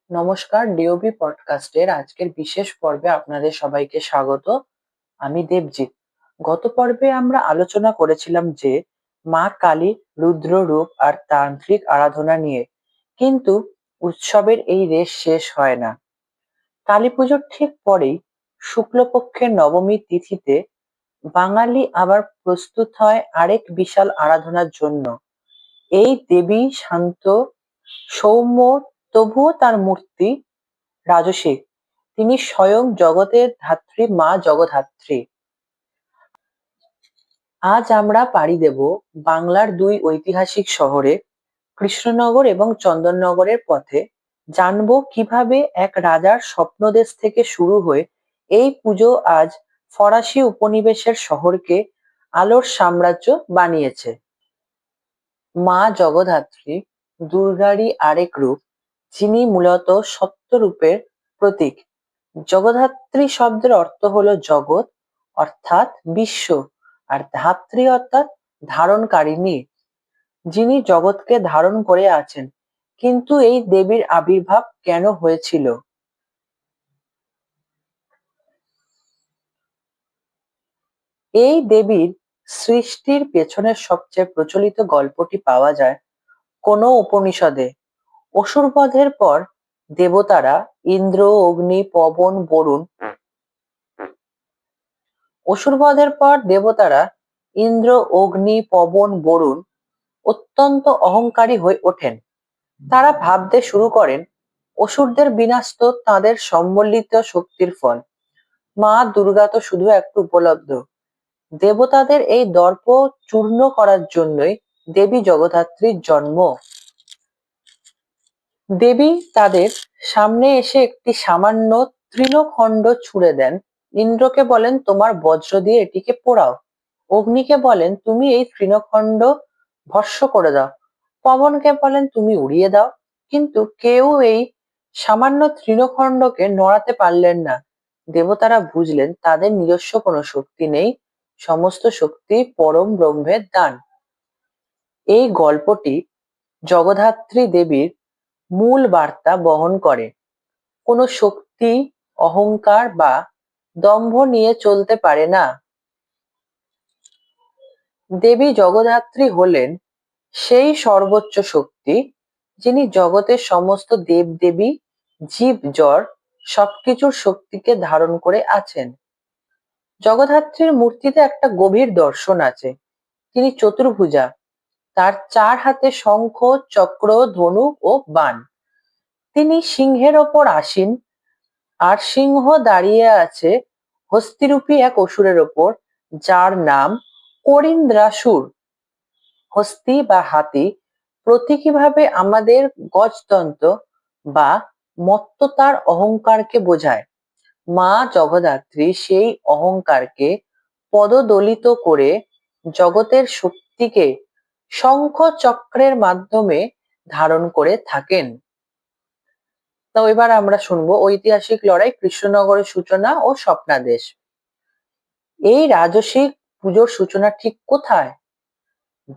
নমস্কার, ডিওবি পডকাস্টের আজকের বিশেষ পর্বে আপনাদের সবাইকে স্বাগত। আমি দেবজিৎ। গত পর্বে আমরা আলোচনা করেছিলাম যে মা কালীর রুদ্র রূপ আর তান্ত্রিক আরাধনা নিয়ে, কিন্তু উৎসবের এই রেশ শেষ হয় না। কালী পুজোর ঠিক পরেই শুক্লপক্ষের নবমী তিথিতে বাঙালি আবার প্রস্তুত হয় আরেক বিশাল আরাধনার জন্য। এই দেবী শান্ত, সৌম্য, তবুও তার মূর্তি রাজসিক। তিনি স্বয়ং জগতের ধাত্রী মা জগদ্ধাত্রী। আজ আমরা পাড়ি দেব বাংলার দুই ঐতিহাসিক শহরে, কৃষ্ণনগর এবং চন্দননগরের পথে। জানবো কিভাবে এক রাজার স্বপ্নদেশ থেকে শুরু হয়ে এই পুজো আজ ফরাসি উপনিবেশের শহরকে আলোর সাম্রাজ্য বানিয়েছে। মা জগদ্ধাত্রী দুর্গারই আরেক রূপ, যিনি মূলত সত্যরূপের প্রতীক। জগদ্ধাত্রী শব্দের অর্থ হলো জগৎ অর্থাৎ বিশ্ব, আর ধাত্রী অর্থাৎ ধারণকারিণী, যিনি জগৎকে ধারণ করে আছেন। কিন্তু এই দেবীর আবির্ভাব কেন হয়েছিল? এই দেবীর সৃষ্টির পেছনের সবচেয়ে প্রচলিত গল্পটি পাওয়া যায় কোনো উপনিষদে। অসুরবধের পর দেবতারা ইন্দ্র, অগ্নি, পবন, বরুণ অসুরবধের পর দেবতারা ইন্দ্র, অগ্নি, পবন, বরুণ অত্যন্ত অহংকারী হয়ে ওঠেন। তারা ভাবতে শুরু করেন অসুরদের বিনাশ তো তাদের সম্বলিত শক্তির ফল। মা দুর্গা তো শুধু একটু উপলব্ধ। দেবতাদের এই দর্প চূর্ণ করার জন্যই দেবী জগদ্ধাত্রীর জন্ম। দেবী তাদের সামনে এসে একটি সামান্য তৃণখণ্ড ছুঁড়ে দেন। ইন্দ্রকে বলেন তোমার বজ্র দিয়ে এটিকে পোড়াও। অগ্নিকে বলেন তুমি এই তৃণখণ্ড ভস্ম করে দাও। পবনকে বলেন তুমি উড়িয়ে দাও। কিন্তু কেউ এই সামান্য তৃণখণ্ডকে নড়াতে পারলেন না। দেবতারা বুঝলেন তাদের নিজস্ব কোনো শক্তি নেই, সমস্ত শক্তি পরম ব্রহ্মের দান। এই গল্পটি জগদ্ধাত্রী দেবীর মূল বার্তা বহন করে। কোনো শক্তি অহংকার বা দম্ভ নিয়ে চলতে পারে না। দেবী জগদ্ধাত্রী হলেন সেই সর্বোচ্চ শক্তি, যিনি জগতের সমস্ত দেবদেবী, জীব জড় সবকিছুর শক্তিকে ধারণ করে আছেন। জগদ্ধাত্রীর মূর্তিতে একটা গভীর দর্শন আছে। তিনি চতুর্ভুজা, তার চার হাতে শঙ্খ, চক্র, ধনুক ও বাণ। তিনি সিংহের ওপর আসীন, আর সিংহ দাঁড়িয়ে আছে হস্তিরূপী এক অসুরের ওপর, যার নাম করিন্দ্রাসুর। হস্তি বা হাতি প্রতীকীভাবে আমাদের গজতন্ত্র বা মত্ততার অহংকারকে বোঝায়। মা জগদ্ধাত্রী সেই অহংকারকে পদদলিত করে জগতের শক্তিকে শঙ্খ চক্রের মাধ্যমে ধারণ করে থাকেন। তো এবার আমরা শুনবো ঐতিহাসিক লড়াই, কৃষ্ণনগরের সূচনা ও স্বপ্নাদেশ। এই রাজসিক পুজোর সূচনা ঠিক কোথায়?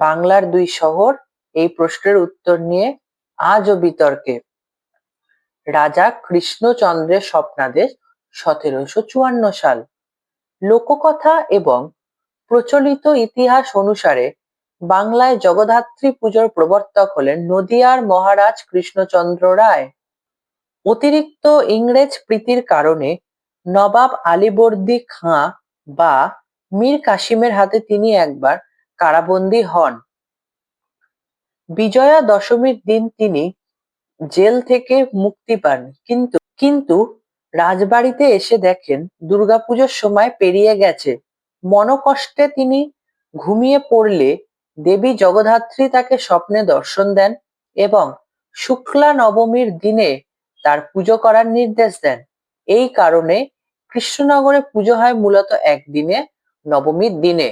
বাংলার দুই শহর এই প্রশ্নের উত্তর নিয়ে আজও বিতর্কে। রাজা কৃষ্ণচন্দ্রের স্বপ্নাদেশ 1754 সাল। লোককথা এবং প্রচলিত ইতিহাস অনুসারে বাংলায় জগদ্ধাত্রী পুজোর প্রবর্তক হলেন নদিয়ার মহারাজ কৃষ্ণচন্দ্র রায়। অতিরিক্ত ইংরেজ প্রীতির কারণে নবাব আলীবর্দী খাঁ বা মীর কাসিমের হাতে তিনি একবার কারাবন্দী হন। বিজয়া দশমীর দিন তিনি জেল থেকে মুক্তি পান, কিন্তু রাজবাড়িতে এসে দেখেন দুর্গাপুজোর সময় পেরিয়ে গেছে। মনোকষ্টে তিনি ঘুমিয়ে পড়লে দেবী জগদ্ধাত্রী তাকে স্বপ্নে দর্শন দেন এবং শুক্লা নবমীর দিনে তার পুজো করার নির্দেশ দেন। এই কারণে কৃষ্ণনগরে পুজো হয় মূলত একদিনে, নবমীর দিনে।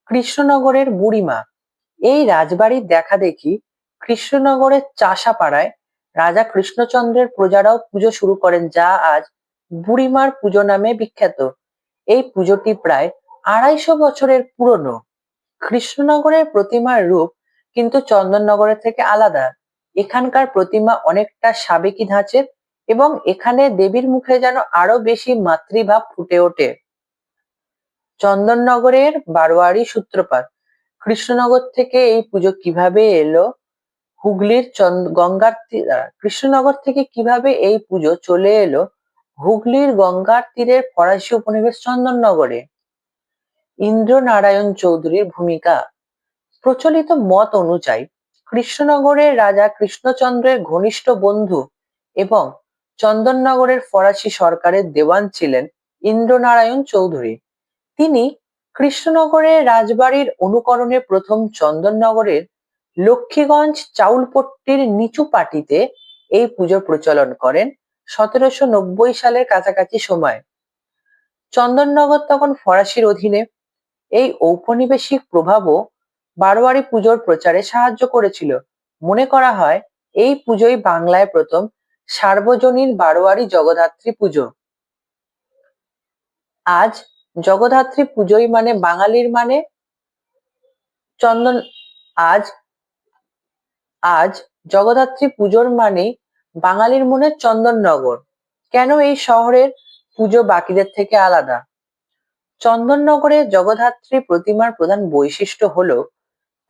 কৃষ্ণনগরের বুড়িমা। এই রাজবাড়ির দেখা দেখি কৃষ্ণনগরের চাষাপাড়ায় রাজা কৃষ্ণচন্দ্রের প্রজারাও পুজো শুরু করেন, যা আজ বুড়িমার পুজো নামে বিখ্যাত। এই পুজোটি প্রায় 250 বছরের পুরনো। কৃষ্ণনগরের প্রতিমার রূপ কিন্তু চন্দননগরের থেকে আলাদা। এখানকার প্রতিমা অনেকটা সাবেকি ধাঁচের এবং এখানে দেবীর মুখে যেন আরো বেশি মাতৃভাব ফুটে ওঠে। চন্দননগরের বারোয়ারি সূত্রপাত। কৃষ্ণনগর থেকে এই পুজো কিভাবে এলো? হুগলির কৃষ্ণনগর থেকে কিভাবে এই পুজো চলে এলো হুগলির গঙ্গার তীরের ফরাসি উপনিবেশ চন্দননগরে? ইন্দ্রনারায়ণ চৌধুরীর ভূমিকা। প্রচলিত মত অনুযায়ী কৃষ্ণনগরের রাজা কৃষ্ণচন্দ্রের ঘনিষ্ঠ বন্ধু এবং চন্দননগরের ফরাসি সরকারের দেওয়ান ছিলেন ইন্দ্রনারায়ণ চৌধুরী। তিনি কৃষ্ণনগরের রাজবাড়ির অনুকরণে প্রথম চন্দননগরের লক্ষ্মীগঞ্জ চাউলপট্টির নিচু পাটিতে এই পুজো প্রচলন করেন 1790 সালের কাছাকাছি সময়। চন্দননগর তখন ফরাসির অধীনে। এই ঔপনিবেশিক প্রভাবও বারোয়ারি পুজোর প্রচারে সাহায্য করেছিল। মনে করা হয় এই পুজোই বাংলায় প্রথম সার্বজনীন বারোয়ারি জগদ্ধাত্রী পুজো। আজ জগদ্ধাত্রী পুজোই মানে বাঙালির মানে চন্দন আজ আজ জগদ্ধাত্রী পুজোর মানে বাঙালির মনে চন্দননগর। কেন এই শহরের পুজো বাকিদের থেকে আলাদা? চন্দননগরের জগদ্ধাত্রী প্রতিমার প্রধান বৈশিষ্ট্য হলো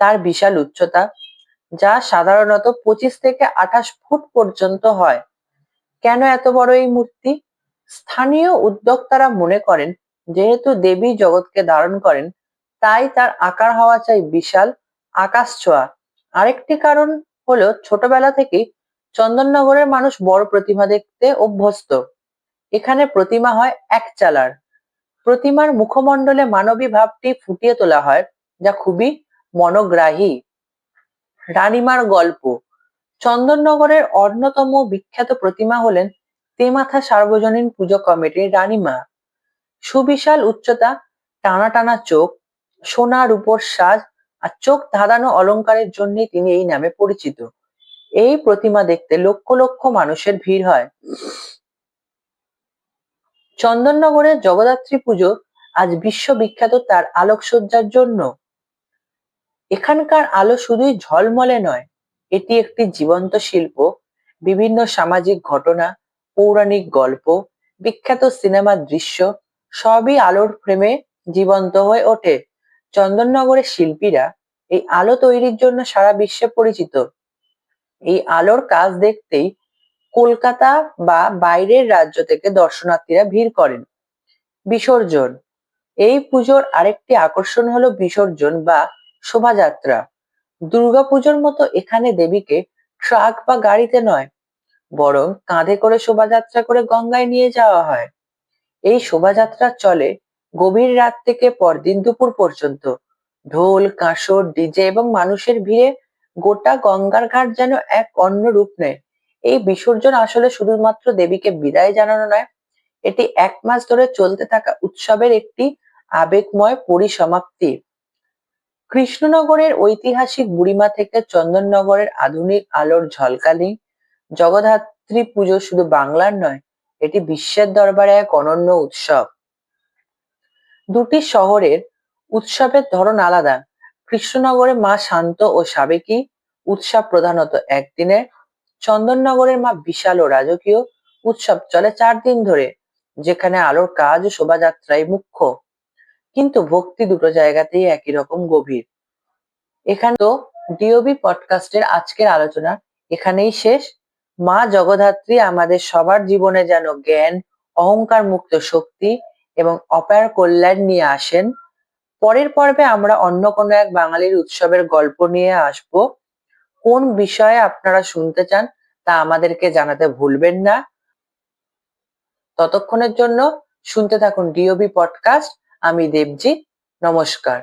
তার বিশাল উচ্চতা, যা সাধারণত 25 থেকে 28 ফুট পর্যন্ত হয়। কেন এত বড় এই মূর্তি? স্থানীয় উদ্যোক্তারা মনে করেন যেহেতু দেবী জগৎকে ধারণ করেন, তাই তার আকার হওয়া চাই বিশাল, আকাশ ছোঁয়া। আরেকটি কারণ হলো ছোটবেলা থেকেই চন্দননগরের মানুষ বড় প্রতিমা দেখতে অভ্যস্ত। এখানে প্রতিমা হয় এক চালার। প্রতিমার মুখমণ্ডলে মানবী ভাবটি ফুটিয়ে তোলা হয়, যা খুবই মনোগ্রাহী। রানীমার গল্প। চন্দননগরের অন্যতম বিখ্যাত প্রতিমা হলেন তেমাথা সার্বজনীন পুজো কমিটির রানীমা। সুবিশাল উচ্চতা, টানা টানা চোখ, সোনার উপর সাজ আর চোখ ধাঁধানো অলংকারের জন্যই তিনি এই নামে পরিচিত। এই প্রতিমা দেখতে লক্ষ লক্ষ মানুষের ভিড় হয়। চন্দননগরের জগদ্ধাত্রী পুজো আজ বিশ্ববিখ্যাত তার আলোকসজ্জার জন্য। এখানকার আলো শুধুই ঝলমলে নয়, এটি একটি জীবন্ত শিল্প। বিভিন্ন সামাজিক ঘটনা, পৌরাণিক গল্প, বিখ্যাত সিনেমার দৃশ্য সবই আলোর ফ্রেমে জীবন্ত হয়ে ওঠে। চন্দননগরের শিল্পীরা এই আলো তৈরির জন্য সারা বিশ্বে পরিচিত। এই আলোর কাজ দেখতেই কলকাতা বা বাইরের রাজ্য থেকে দর্শনার্থীরা ভিড় করেন। বিসর্জন। এই পুজোর আরেকটি আকর্ষণ হলো বিসর্জন বা শোভাযাত্রা। দুর্গাপুজোর মতো এখানে দেবীকে ট্রাক বা গাড়িতে নয়, বরং কাঁধে করে শোভাযাত্রা করে গঙ্গায় নিয়ে যাওয়া হয়। এই শোভাযাত্রা চলে গভীর রাত থেকে পরদিন দুপুর পর্যন্ত। ঢোল, কাঁসর, ডিজে এবং মানুষের ভিড়ে গোটা গঙ্গার ঘাট যেন এক অন্য রূপ নেয়। এই বিসর্জন আসলে শুধুমাত্র দেবীকে বিদায় জানানো নয়, এটি 1 মাস ধরে চলতে থাকা উৎসবের একটি আবেগময় পরিসমাপ্তি। কৃষ্ণনগরের ঐতিহাসিক বুড়িমা থেকে চন্দননগরের আধুনিক আলোর ঝলকানি। জগদ্ধাত্রী পুজো শুধু বাংলার নয়, এটি বিশ্বের দরবারে এক অনন্য উৎসব। দুটি শহরের উৎসবের ধরন আলাদা। কৃষ্ণনগরে মা শান্ত ও সাবেকী উৎসব প্রধানত একদিনের। চন্দননগরের মা বিশাল ও রাজকীয় উৎসব চলে 4 দিন ধরে, যেখানে আলোর কাজ ও শোভাযাত্রাই মুখ্য। কিন্তু ভক্তি দুটো জায়গাতেই একই রকম গভীর। এখানে তো ডিওবি পডকাস্টের আজকের আলোচনা এখানেই শেষ। মা জগদ্ধাত্রী আমাদের সবার জীবনে যেন জ্ঞান, অহংকার মুক্ত শক্তি এবং অপার কল্যাণ নিয়ে আসেন। পরের পর্বে আমরা অন্য কোনো এক বাঙালির উৎসবের গল্প নিয়ে আসব। কোন বিষয়ে আপনারা শুনতে চান তা আমাদেরকে জানাতে ভুলবেন না। ততক্ষণের জন্য শুনতে থাকুন ডিওবি পডকাস্ট। আমি দেবজিৎ। নমস্কার।